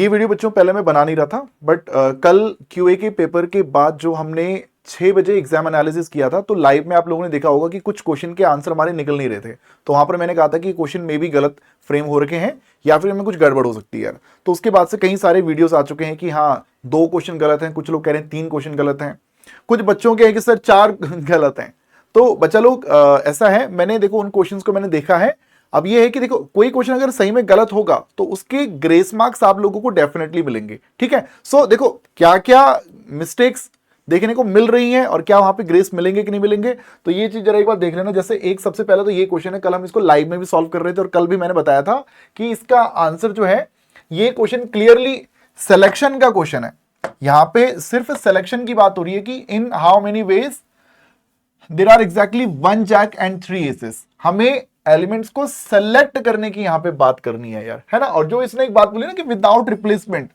ये वीडियो बच्चों पहले मैं बना नहीं रहा था, बट कल क्यूए के पेपर के बाद जो हमने 6 बजे एग्जाम एनालिसिस किया था, तो लाइव में आप लोगों ने देखा होगा कि कुछ क्वेश्चन के आंसर हमारे निकल नहीं रहे थे। तो वहां पर मैंने कहा था कि क्वेश्चन में भी गलत फ्रेम हो रखे हैं या फिर इनमें कुछ गड़बड़ हो सकती है यार। तो उसके बाद से कई सारे वीडियोस आ चुके हैं कि हाँ 2 क्वेश्चन गलत हैं, कुछ लोग कह रहे हैं 3 क्वेश्चन गलत हैं, कुछ बच्चों के हैं कि सर 4 गलत हैं। तो बच्चा लोग ऐसा है, मैंने देखो उन क्वेश्चंस को मैंने देखा है। अब ये है कि देखो कोई क्वेश्चन अगर सही में गलत होगा तो उसके ग्रेस मार्क्स आप लोगों को डेफिनेटली मिलेंगे, ठीक है। सो देखो क्या क्या मिस्टेक्स देखने को मिल रही हैं और क्या वहां पे ग्रेस मिलेंगे कि नहीं मिलेंगे, तो ये चीज जरा एक बार देख लेना। जैसे एक सबसे पहले तो ये क्वेश्चन है, कल हम इसको लाइव में भी सॉल्व कर रहे थे और कल भी मैंने बताया था कि इसका आंसर जो है, ये क्वेश्चन क्लियरली सिलेक्शन का क्वेश्चन है। यहां पे सिर्फ सिलेक्शन की बात हो रही है कि in how many ways there are exactly 1 jack and 3 aces. हमें एलिमेंट्स को सेलेक्ट करने की यहां पे बात करनी है यार, है ना। और जो इसने एक बात बोली ना कि विदाउट रिप्लेसमेंट,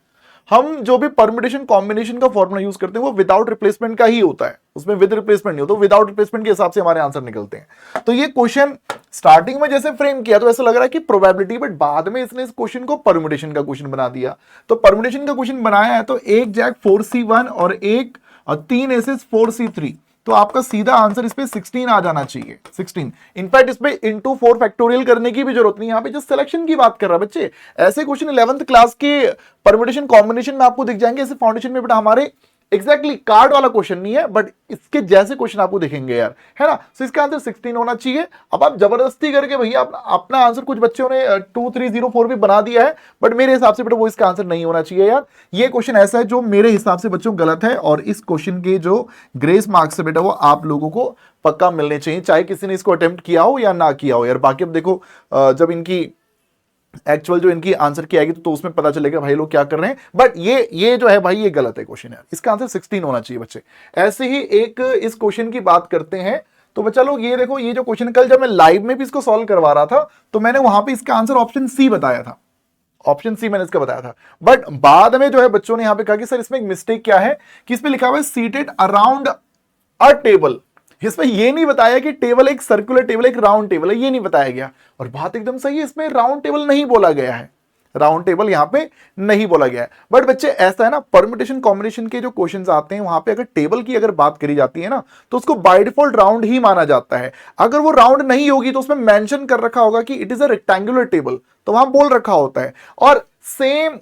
हम जो भी परम्यूटेशन कॉम्बिनेशन का फॉर्मूला यूज करते हैं वो विदाउट रिप्लेसमेंट का ही होता है, उसमें विद रिप्लेसमेंट नहीं होता। विदाउट रिप्लेसमेंट के हिसाब से हमारे आंसर निकलते हैं। तो ये क्वेश्चन स्टार्टिंग में जैसे फ्रेम किया तो ऐसा लग रहा है कि प्रोबेबिलिटी, बट बाद में इसने इस क्वेश्चन को परम्यूटेशन का क्वेश्चन बना दिया। तो परम्यूटेशन का क्वेश्चन बनाया है तो 1 जैक 4C1 और 3 एसेस 4C3, तो आपका सीधा आंसर इस पे 16 आ जाना चाहिए। 16 इनफैक्ट इस पे इंटू 4 फैक्टोरियल करने की भी जरूरत नहीं, यहां पे जस्ट सिलेक्शन की बात कर रहा है बच्चे। ऐसे क्वेश्चन 11th क्लास के परम्यूटेशन कॉम्बिनेशन में आपको दिख जाएंगे, ऐसे फाउंडेशन में बेटा हमारे एग्जैक्टली कार्ड वाला क्वेश्चन नहीं है, बट इसके जैसे क्वेश्चन आपको दिखेंगे यार, है ना। तो इसका आंसर 16 होना चाहिए। अब आप जबरदस्ती करके भैया अपना आंसर, कुछ बच्चों ने 2304 भी बना दिया है, बट मेरे हिसाब से बेटा वो इसका आंसर नहीं होना चाहिए यार। ये क्वेश्चन ऐसा है जो मेरे हिसाब से बच्चों गलत है, और इस क्वेश्चन के जो ग्रेस मार्क्स है बेटा वो आप लोगों को पक्का मिलने चाहिए, चाहे किसी ने इसको अटेम्प्ट किया हो या ना किया हो यार। बाकी अब देखो जब इनकी एक्चुअल जो इनकी आंसर की आएगी तो उसमें पता चलेगा भाई लोग क्या कर रहे हैं। बट ये जो है भाई ये गलत है क्वेश्चन यार, इसका आंसर 16 होना चाहिए बच्चे। ऐसे ही एक इस क्वेश्चन की बात करते हैं, तो बच्चा लोग ये देखो, ये जो क्वेश्चन कल जब मैं लाइव में भी इसको सॉल्व करवा रहा था तो मैंने वहां पे इसका आंसर ऑप्शन सी बताया था, ऑप्शन सी मैंने इसका बताया था। बट बाद में जो है बच्चों ने यहां पे कहा कि सर इसमें एक मिस्टेक क्या है कि इसमें लिखा हुआ है सीटेड अराउंड अ टेबल। इसमें ये नहीं बताया कि टेबल एक सर्कुलर टेबल एक राउंड टेबल है, ये नहीं बताया गया। और बात एकदम सही है, इसमें राउंड टेबल नहीं बोला गया है, राउंड टेबल यहां पे नहीं बोला गया है। बट बच्चे ऐसा है ना, परम्यूटेशन कॉम्बिनेशन के जो क्वेश्चंस आते हैं वहां पे अगर टेबल की अगर बात करी जाती है ना तो उसको बाय डिफॉल्ट राउंड ही माना जाता है। अगर वो राउंड नहीं होगी तो उसमें मेंशन कर रखा होगा कि it is a rectangular table, तो वहां बोल रखा होता है। और सेम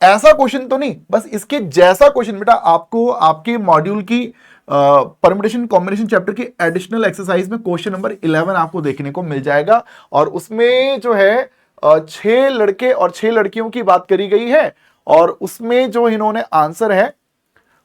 ऐसा क्वेश्चन तो नहीं, बस इसके जैसा क्वेश्चन बेटा आपको आपके मॉड्यूल की परम्यूटेशन कॉम्बिनेशन चैप्टर की एडिशनल एक्सरसाइज में क्वेश्चन नंबर 11 आपको देखने को मिल जाएगा। और उसमें जो है 6 लड़के और 6 लड़कियों की बात करी गई है, और उसमें जो इन्होंने आंसर है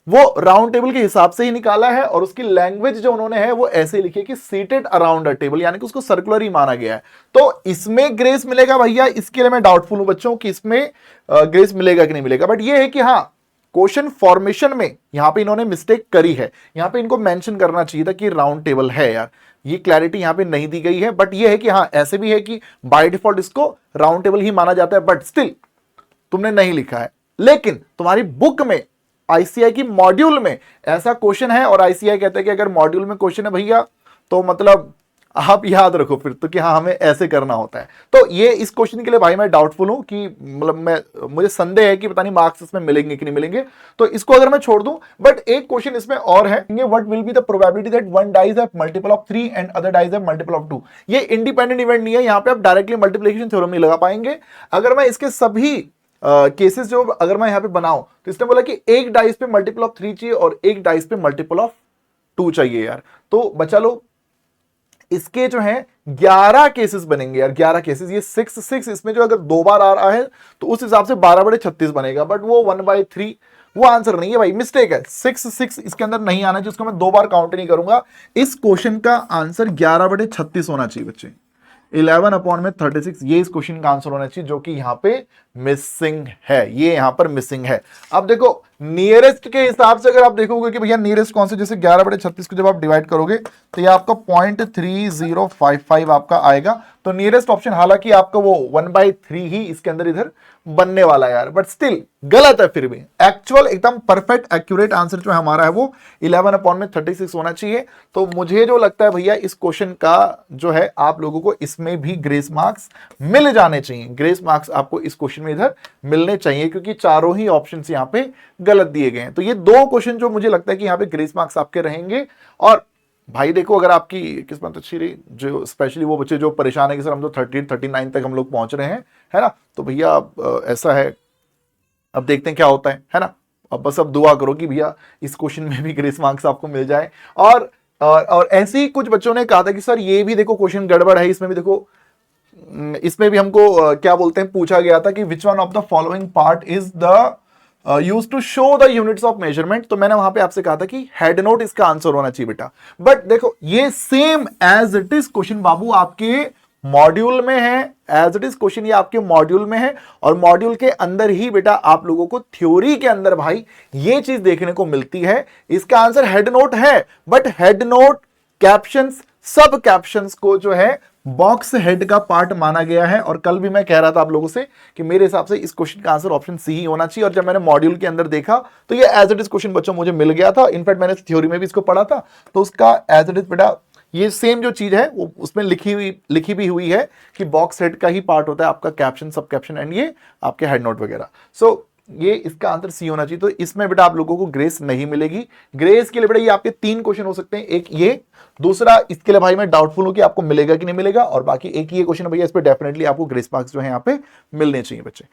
वो राउंड टेबल के हिसाब से ही निकाला है, और उसकी लैंग्वेज जो उन्होंने है वो ऐसे लिखी है कि सीटेड अराउंड अ टेबल, यानी कि उसको सर्कुलर ही माना गया है। तो इसमें ग्रेस मिलेगा भैया, इसके लिए मैं डाउटफुल हूं बच्चों कि इसमें ग्रेस मिलेगा कि नहीं मिलेगा। बट ये है कि हाँ क्वेश्चन फॉर्मेशन में यहां पे इन्होंने मिस्टेक करी है, यहां पे इनको मेंशन करना चाहिए था कि राउंड टेबल है यार। ये क्लैरिटी यहां पे नहीं दी गई है, बट ये है कि हाँ ऐसे भी है कि बाय डिफॉल्ट इसको राउंड टेबल ही माना जाता है, बट स्टिल तुमने नहीं लिखा है। लेकिन तुम्हारी बुक में आईसीआई की मॉड्यूल में ऐसा क्वेश्चन है, और आईसीआई कहता है कि अगर मॉड्यूल में क्वेश्चन है भैया तो मतलब आप याद रखो फिर तो कि हाँ हमें ऐसे करना होता है। तो ये इस क्वेश्चन के लिए भाई मैं डाउटफुल हूं कि मतलब मुझे संदेह है कि पता नहीं मार्क्स इसमें मिलेंगे कि नहीं मिलेंगे, तो इसको अगर मैं छोड़ दूं। बट एक क्वेश्चन इसमें और है, what will be the probability that one dice have multiple of 3 and other dice have multiple of 2। ये इंडिपेंडेंट इवेंट नहीं है, यहां पे आप डायरेक्टली मल्टीप्लिकेशन थ्योरम नहीं लगा पाएंगे। अगर मैं इसके सभी केसेस जो अगर मैं यहां पे बनाऊं तो इसने बोला कि एक डाइस पे मल्टीपल ऑफ 3 चाहिए और एक डाइस पे मल्टीपल ऑफ 2 चाहिए यार। तो बचा लो इसके जो है 11 केसेस बनेंगे यार, 11 केसेस। ये 6 इसमें जो अगर 2 बार आ रहा है तो उस हिसाब से 12/36 बनेगा, बट वो 1/3 वो आंसर नहीं है भाई, मिस्टेक है। 6 इसके अंदर नहीं आना, जिसको मैं 2 बार काउंट नहीं करूंगा। इस क्वेश्चन का आंसर 11/36 होना चाहिए बच्चे, 11/36 ये इस क्वेश्चन का आंसर होना चाहिए, जो कि यहां पे मिसिंग है, ये यहां पर मिसिंग है। अब देखो नियरेस्ट के हिसाब से अगर आप देखोगे कि भैया नियरेस्ट कौन से, जैसे 11/36 को जब आप डिवाइड करोगे तो ये आपका 0.3055 आपका आएगा। तो नियरेस्ट ऑप्शन हालांकि आपका वो 1/3 ही इसके अंदर इधर बनने वाला है यार, बट स्टिल गलत है। फिर भी एक्चुअल एकदम परफेक्ट एक्यूरेट आंसर जो हमारा है वो 11/36 होना चाहिए। तो मुझे जो लगता है भैया इस क्वेश्चन का जो है आप लोगों को इसमें भी ग्रेस मार्क्स मिल जाने चाहिए। ग्रेस मार्क्स आपको इस क्वेश्चन में इधर मिलने चाहिए, क्योंकि चारों ही ऑप्शन यहाँ पे गलत दिए गए हैं। तो ये दो क्वेश्चन जो मुझे लगता है कि यहाँ पे ग्रेस मार्क्स आपके रहेंगे। और भाई देखो, अगर आपकी किस्मत अच्छी रही, जो स्पेशली वो बच्चे जो परेशान है कि सर हम तो 38-39 तक हम लोग पहुंच रहे हैं, है ना, तो भैया ऐसा है, अब देखते हैं क्या होता है ना। अब बस अब दुआ करो कि भैया इस क्वेश्चन में भी ग्रेस मार्क्स आपको मिल जाए। और ऐसे ही कुछ बच्चों ने कहा था कि सर ये भी देखो क्वेश्चन गड़बड़ है, इसमें भी देखो, इसमें भी हमको क्या बोलते हैं, पूछा गया था कि which one of the following part is the use to show the units of measurement. तो मैंने वहां पे आपसे कहा था कि हेड नोट इसका आंसर होना चाहिए बेटा। बट देखो ये same as it is question बाबू आपके मॉड्यूल में है, एज इट इज क्वेश्चन ये आपके मॉड्यूल में है। और मॉड्यूल के अंदर ही बेटा आप लोगों को थ्योरी के अंदर भाई ये चीज देखने को मिलती है। इसका आंसर हेड नोट है, बट हेड नोट, कैप्शंस, सब कैप्शंस को जो है बॉक्स हेड का पार्ट माना गया है। और कल भी मैं कह रहा था आप लोगों से कि मेरे हिसाब से इस क्वेश्चन का आंसर ऑप्शन सी ही होना चाहिए। और जब मैंने मॉड्यूल के अंदर देखा तो ये एज इट इज क्वेश्चन बच्चों मुझे मिल गया था। इनफैक्ट मैंने थ्योरी में भी इसको पढ़ा था, तो उसका एज इट इज बेटा ये सेम जो चीज है वो उसमें लिखी भी हुई है कि बॉक्स हेड का ही पार्ट होता है आपका कैप्शन, सब कैप्शन एंड ये आपके हेड नोट वगैरह। सो ये इसका आंसर सी होना चाहिए। तो इसमें बेटा आप लोगों को ग्रेस नहीं मिलेगी। ग्रेस के लिए बेटा ये आपके 3 क्वेश्चन हो सकते हैं, एक ये, दूसरा इसके लिए भाई मैं डाउटफुल हूं कि आपको मिलेगा कि नहीं मिलेगा, और बाकी एक ये क्वेश्चन भैया इस पे डेफिनेटली आपको ग्रेस मार्क्स जो है यहाँ पे मिलने चाहिए बच्चे।